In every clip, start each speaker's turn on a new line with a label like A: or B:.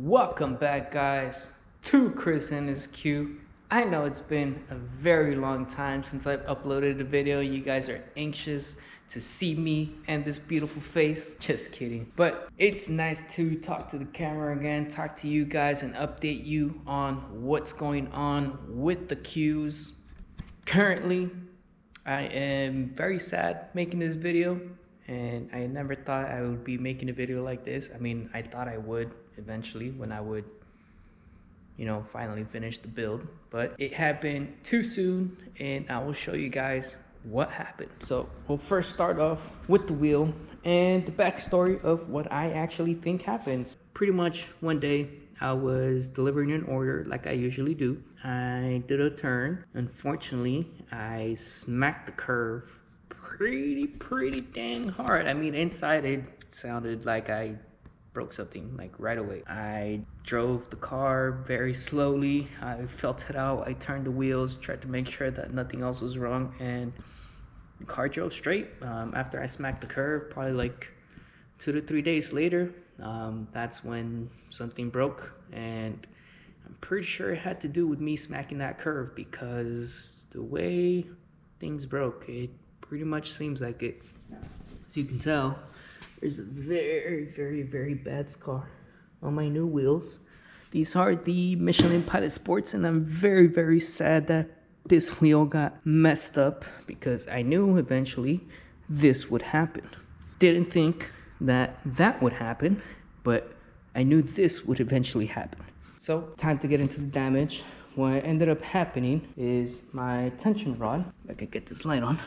A: Welcome back, guys, to ChrisandhisQ. I know it's been a very long time since I've uploaded a video. You guys are anxious to see me and this beautiful face. Just kidding. But it's nice to talk to the camera again, talk to you guys and update you on what's going on with the Qs. Currently, I am very sad making this video, and I never thought I would be making a video like this. I mean, I thought I would eventually when I would, finally finish the build, but it happened too soon, and I will show you guys what happened. So we'll first start off with the wheel and the backstory of what I actually think happened. Pretty much one day I was delivering an order like I usually do. I did a turn. Unfortunately, I smacked the curve pretty dang hard. I mean, inside it sounded like I broke something like right away. I drove the car very slowly. I felt it out. I turned the wheels, tried to make sure that nothing else was wrong, and the car drove straight. After I smacked the curve, probably like 2 to 3 days later, that's when something broke, and I'm pretty sure it had to do with me smacking that curve, because the way things broke, it pretty much seems like it. As you can tell, there's a very bad scar on my new wheels. These are the Michelin Pilot Sports, and I'm very sad that this wheel got messed up, because I knew eventually this would happen. Didn't think that would happen, but I knew this would eventually happen. So time to get into the damage. What ended up happening is my tension rod, if I could get this light on,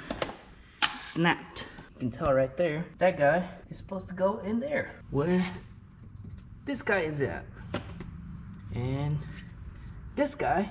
A: snapped. You can tell right there, that guy is supposed to go in there where this guy is at. And this guy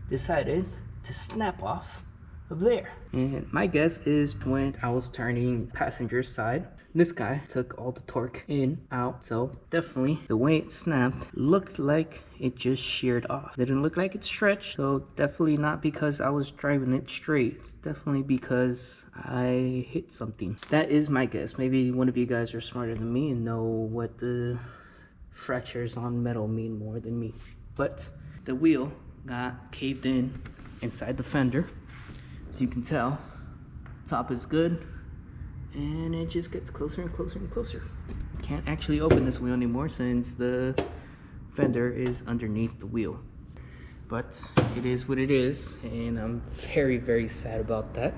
A: decided to snap off of there. And my guess is when I was turning passenger side, this guy took all the torque in, out. So definitely the way it snapped looked like it just sheared off. Didn't look like it stretched. So definitely not because I was driving it straight. It's definitely because I hit something. That is my guess. Maybe one of you guys are smarter than me and know what the fractures on metal mean more than me. But the wheel got caved in inside the fender. As you can tell, top is good, and it just gets closer and closer and closer. Can't actually open this wheel anymore since the fender is underneath the wheel. But it is what it is, and I'm very sad about that.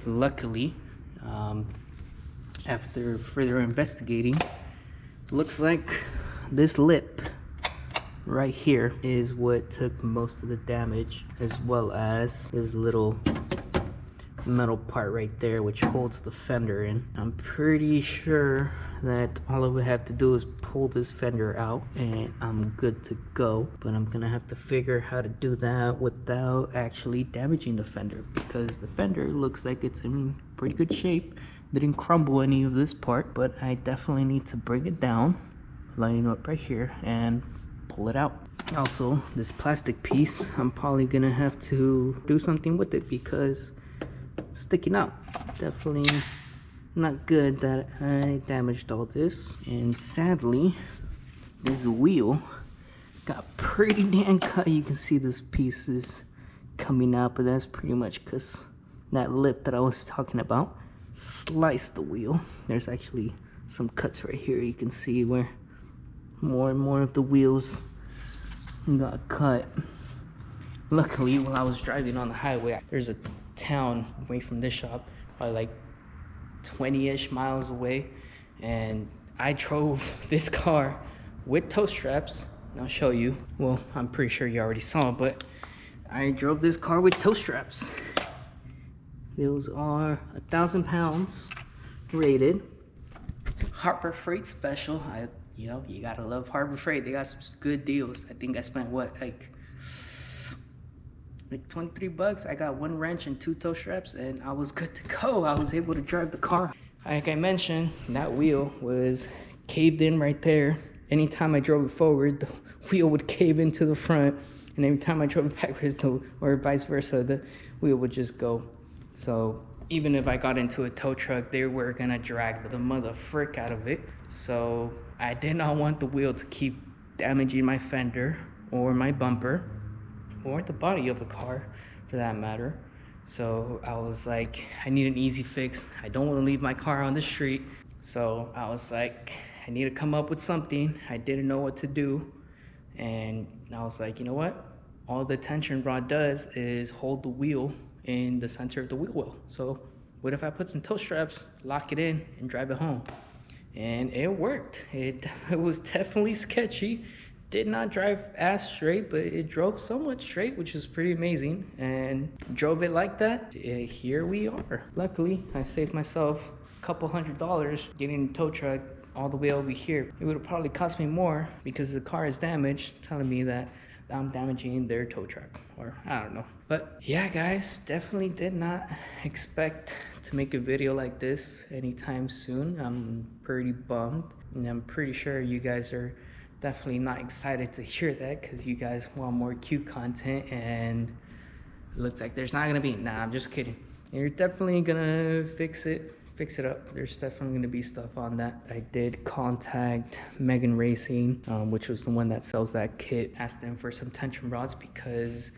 A: Luckily, after further investigating, looks like this lip right here is what took most of the damage, as well as this little metal part right there which holds the fender in. I'm pretty sure that all I would have to do is pull this fender out and I'm good to go, but I'm gonna have to figure how to do that without actually damaging the fender, because the fender looks like it's in pretty good shape. Didn't crumble any of this part, but I definitely need to bring it down, line it up right here, and pull it out. Also, this plastic piece, I'm probably gonna have to do something with it because it's sticking out. Definitely not good that I damaged all this. And sadly, this wheel got pretty damn cut. You can see this piece is coming out, but that's pretty much because that lip that I was talking about sliced the wheel. There's actually some cuts right here. You can see where more and more of the wheels got cut. Luckily, while I was driving on the highway, there's a town away from this shop, probably like 20-ish miles away, and I drove this car with tow straps, and I'll show you. Well, I'm pretty sure you already saw, but I drove this car with tow straps. Those are 1,000 pounds rated. Harbor Freight special. You gotta love Harbor Freight. They got some good deals. I think I spent like $23. I got 1 wrench and 2 tow straps, and I was good to go. I was able to drive the car. Like I mentioned, that wheel was caved in right there. Anytime I drove it forward, the wheel would cave into the front, and every time I drove it backwards, or vice versa, the wheel would just go. So even if I got into a tow truck, they were gonna drag the mother frick out of it. So I did not want the wheel to keep damaging my fender or my bumper or the body of the car for that matter. So I was like, I need an easy fix. I don't want to leave my car on the street. So I was like, I need to come up with something. I didn't know what to do. And I was like, you know what? All the tension rod does is hold the wheel in the center of the wheel well. So what if I put some tow straps, lock it in, and drive it home? And it worked. It was definitely sketchy. Did not drive as straight, but it drove somewhat straight, which is pretty amazing. And drove it like that. Here we are. Luckily, I saved myself a couple $100 getting a tow truck all the way over here. It would have probably cost me more because the car is damaged, telling me that I'm damaging their tow truck, or I don't know. But yeah, guys, definitely did not expect to make a video like this anytime soon. I'm pretty bummed, and I'm pretty sure you guys are definitely not excited to hear that because you guys want more Q content, and it looks like there's not gonna be. Nah, I'm just kidding. You're definitely gonna fix it up. There's definitely going to be stuff on that. I did contact Megan Racing, which was the one that sells that kit. Asked them for some tension rods because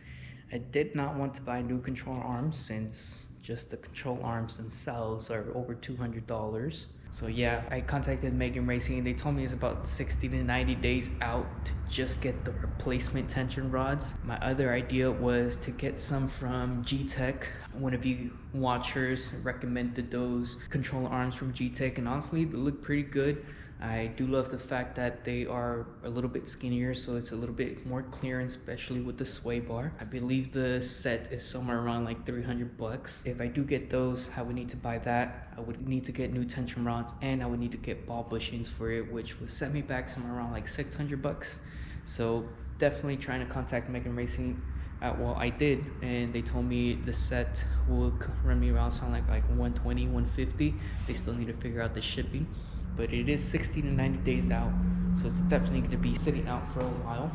A: I did not want to buy new control arms since just the control arms themselves are over $200. So yeah, I contacted Megan Racing and they told me it's about 60 to 90 days out to just get the replacement tension rods. My other idea was to get some from G-Tech. One of you watchers recommended those control arms from G-Tech, and honestly, they look pretty good. I do love the fact that they are a little bit skinnier, so it's a little bit more clearance, especially with the sway bar. I believe the set is somewhere around like 300 bucks. If I do get those, I would need to buy that. I would need to get new tension rods, and I would need to get ball bushings for it, which would set me back somewhere around like 600 bucks. So definitely trying to contact Megan Racing. Well, I did, and they told me the set will run me around something like 120, 150. They still need to figure out the shipping. But it is 60 to 90 days out, so it's definitely going to be sitting out for a while.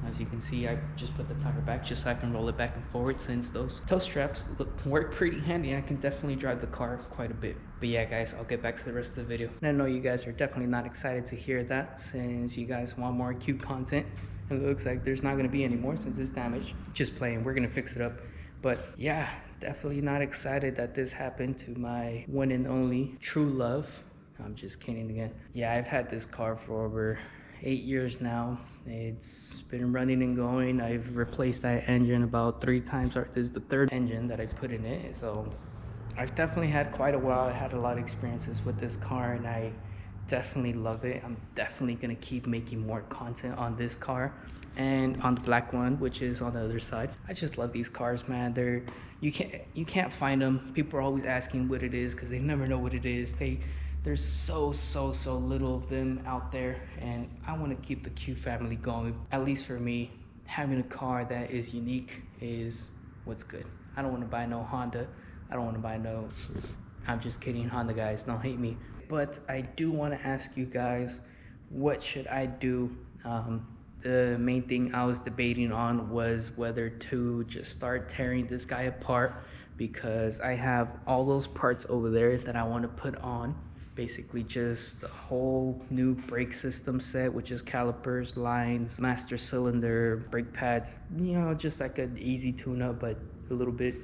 A: As you can see, I just put the tire back just so I can roll it back and forward, since those tow straps work pretty handy. I can definitely drive the car quite a bit. But yeah, guys, I'll get back to the rest of the video. And I know you guys are definitely not excited to hear that, since you guys want more Q content. And it looks like there's not going to be any more since it's damaged. Just playing, we're going to fix it up. But yeah, definitely not excited that this happened to my one and only true love. I'm just kidding again. Yeah, I've had this car for over 8 years now. It's been running and going. I've replaced that engine about 3 times. This is the 3rd engine that I put in it. So I've definitely had quite a while. I had a lot of experiences with this car, and I definitely love it. I'm definitely gonna keep making more content on this car and on the black one, which is on the other side. I just love these cars, man. You can't find them. People are always asking what it is because they never know what it is. There's so little of them out there, and I want to keep the Q family going. At least for me, having a car that is unique is what's good. I don't want to buy no Honda. I don't want to buy no... I'm just kidding, Honda guys, don't hate me. But I do want to ask you guys, what should I do? The main thing I was debating on was whether to just start tearing this guy apart, because I have all those parts over there that I want to put on. Basically just the whole new brake system set, which is calipers, lines, master cylinder, brake pads, you know, just like an easy tune-up, but a little bit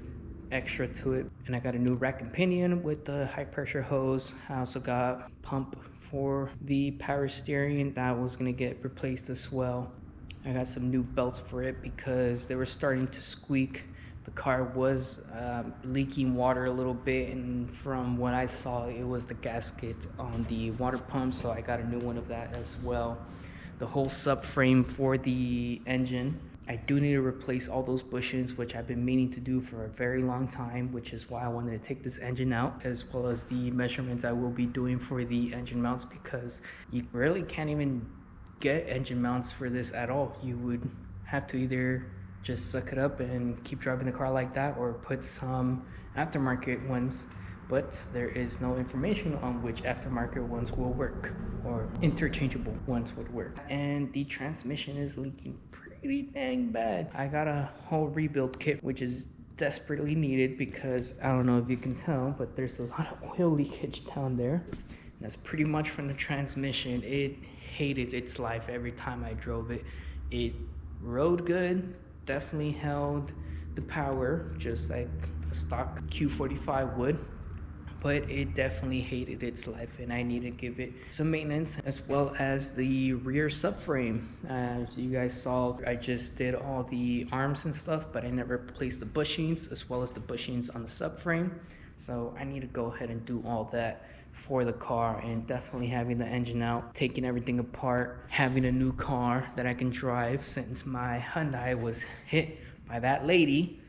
A: extra to it. And I got a new rack and pinion with the high pressure hose. I also got pump for the power steering that was gonna get replaced as well. I got some new belts for it because they were starting to squeak. The car was leaking water a little bit, and from what I saw, it was the gasket on the water pump, so I got a new one of that as well. The whole subframe for the engine, I do need to replace all those bushings, which I've been meaning to do for a very long time, which is why I wanted to take this engine out, as well as the measurements I will be doing for the engine mounts, because you really can't even get engine mounts for this at all. You would have to either just suck it up and keep driving the car like that, or put some aftermarket ones, but there is no information on which aftermarket ones will work, or interchangeable ones would work. And the transmission is leaking pretty dang bad. I got a whole rebuild kit, which is desperately needed, because I don't know if you can tell, but there's a lot of oil leakage down there. And that's pretty much from the transmission. It hated its life every time I drove it. It rode good, definitely held the power just like a stock Q45 would, but it definitely hated its life and I need to give it some maintenance, as well as the rear subframe. As you guys saw, I just did all the arms and stuff, but I never replaced the bushings as well as the bushings on the subframe. So I need to go ahead and do all that for the car, and definitely having the engine out, taking everything apart, having a new car that I can drive since my Hyundai was hit by that lady.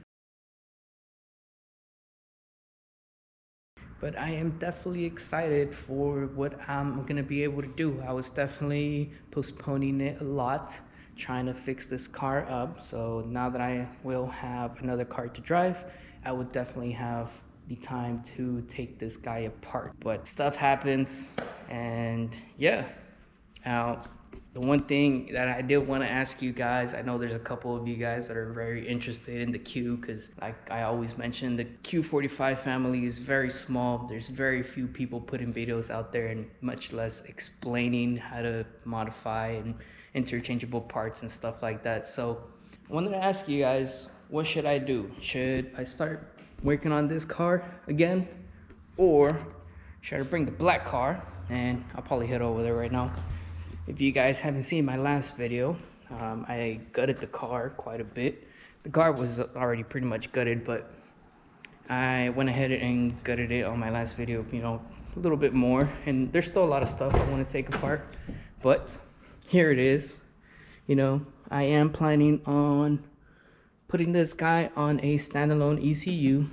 A: But I am definitely excited for what I'm gonna be able to do. I was definitely postponing it a lot, trying to fix this car up. So now that I will have another car to drive, I would definitely have the time to take this guy apart. But stuff happens, and yeah. Now, the one thing that I did want to ask you guys, I know there's a couple of you guys that are very interested in the Q, because like I always mention, the Q45 family is very small. There's very few people putting videos out there, and much less explaining how to modify and interchangeable parts and stuff like that. So I wanted to ask you guys, what should I do? Should I start working on this car again, or should I bring the black car? And I'll probably head over there right now. If you guys haven't seen my last video, I gutted the car quite a bit. The car was already pretty much gutted, but I went ahead and gutted it on my last video, you know, a little bit more. And there's still a lot of stuff I want to take apart, but here it is. You know, I am planning on putting this guy on a standalone ECU.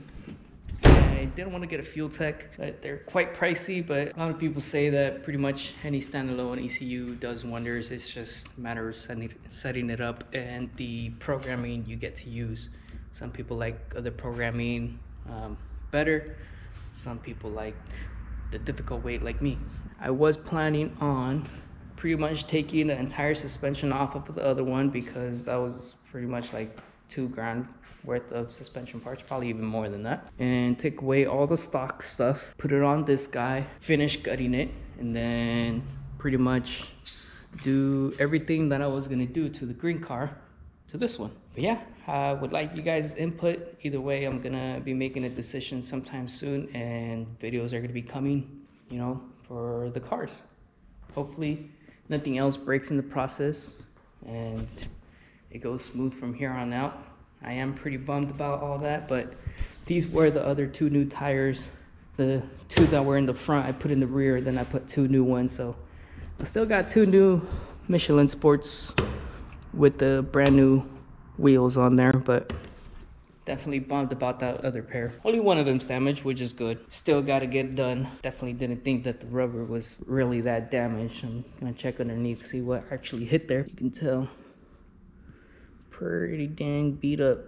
A: I didn't want to get a fuel tech, but they're quite pricey, but a lot of people say that pretty much any standalone ECU does wonders. It's just a matter of setting it up and the programming you get to use. Some people like other programming better. Some people like the difficult way like me. I was planning on pretty much taking the entire suspension off of the other one, because that was pretty much like $2,000 worth of suspension parts, probably even more than that, and take away all the stock stuff, put it on this guy, finish gutting it, and then pretty much do everything that I was gonna do to the green car to this one. But yeah, I would like you guys' input. Either way, I'm gonna be making a decision sometime soon, and videos are gonna be coming, you know, for the cars. Hopefully nothing else breaks in the process and it goes smooth from here on out. I am pretty bummed about all that, but these were the other two new tires. The two that were in the front I put in the rear, then I put two new ones. So I still got two new Michelin Sports with the brand new wheels on there, but definitely bummed about that other pair. Only one of them's damaged, which is good. Still gotta get done. Definitely didn't think that the rubber was really that damaged. I'm gonna check underneath, see what actually hit there. You can tell pretty dang beat up.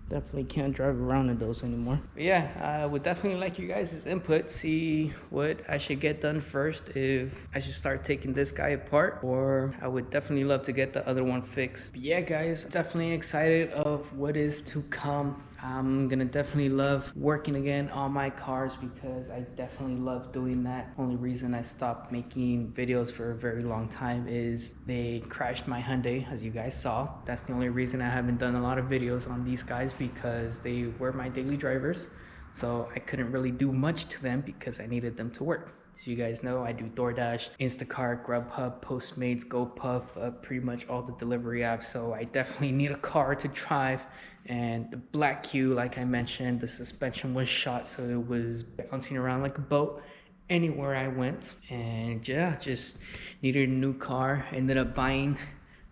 A: Definitely can't drive around in those anymore. But yeah, I would definitely like you guys' input. See what I should get done first, if I should start taking this guy apart, or I would definitely love to get the other one fixed. But yeah guys, definitely excited of what is to come. I'm gonna definitely love working again on my cars, because I definitely love doing that. Only reason I stopped making videos for a very long time is they crashed my Hyundai, as you guys saw. That's the only reason I haven't done a lot of videos on these guys, because they were my daily drivers. So I couldn't really do much to them because I needed them to work. As you guys know, I do DoorDash, Instacart, Grubhub, Postmates, GoPuff, pretty much all the delivery apps. So I definitely need a car to drive. And the black Q, like I mentioned, the suspension was shot, so it was bouncing around like a boat anywhere I went. And yeah, just needed a new car. Ended up buying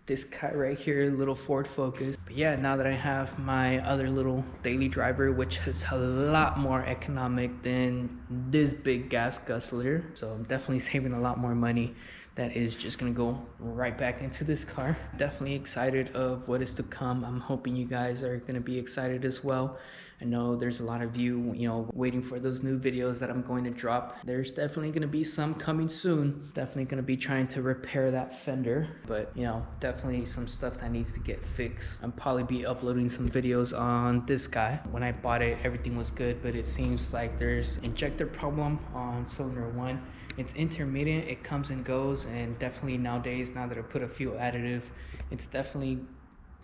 A: this guy right here, little Ford Focus. But yeah, now that I have my other little daily driver, which is a lot more economic than this big gas guzzler, so I'm definitely saving a lot more money. That is just gonna go right back into this car. Definitely excited of what is to come. I'm hoping you guys are gonna be excited as well. I know there's a lot of you, waiting for those new videos that I'm going to drop. There's definitely going to be some coming soon. Definitely going to be trying to repair that fender, but definitely some stuff that needs to get fixed. I'll probably be uploading some videos on this guy. When I bought it, everything was good, but it seems like there's injector problem on cylinder 1. It's intermittent, it comes and goes, and definitely nowadays, now that I put a fuel additive, it's definitely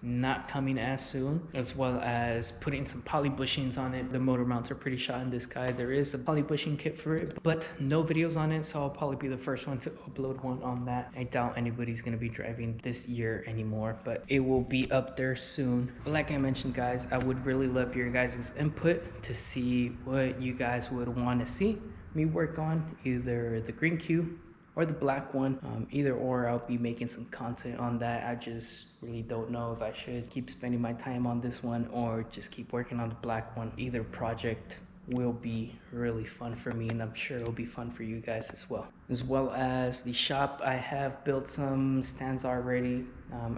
A: not coming as soon, as well as putting some poly bushings on it. The motor mounts are pretty shot in this guy. There is a poly bushing kit for it, but no videos on it, so I'll probably be the first one to upload one on that. I doubt anybody's gonna be driving this year anymore, but it will be up there soon. But like I mentioned, guys, I would really love your guys' input to see what you guys would want to see me work on, either the green Q or the black one. Either or, I'll be making some content on that. I just really don't know if I should keep spending my time on this one or just keep working on the black one. Either project will be really fun for me, and I'm sure it'll be fun for you guys as well. As well as the shop, I have built some stands already.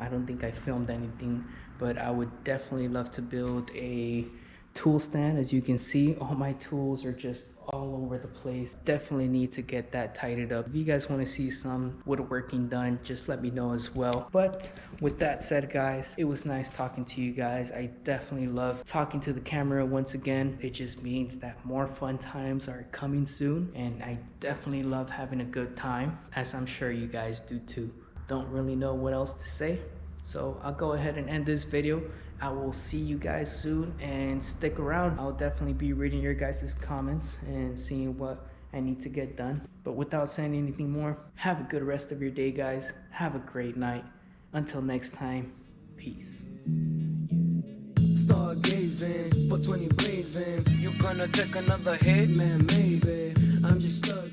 A: I don't think I filmed anything, but I would definitely love to build a tool stand. As you can see, all my tools are just all over the place. Definitely need to get that tidied up. If you guys want to see some woodworking done, just let me know as well. But with that said, guys, it was nice talking to you guys. I definitely love talking to the camera once again. It just means that more fun times are coming soon, and I definitely love having a good time, as I'm sure you guys do too. Don't really know what else to say, so I'll go ahead and end this video. I will see you guys soon, and stick around. I'll definitely be reading your guys' comments and seeing what I need to get done. But without saying anything more, have a good rest of your day, guys. Have a great night. Until next time, peace.
B: Stargazing, 420 blazing.
A: You gonna take another hit?
B: Man, maybe I'm just stuck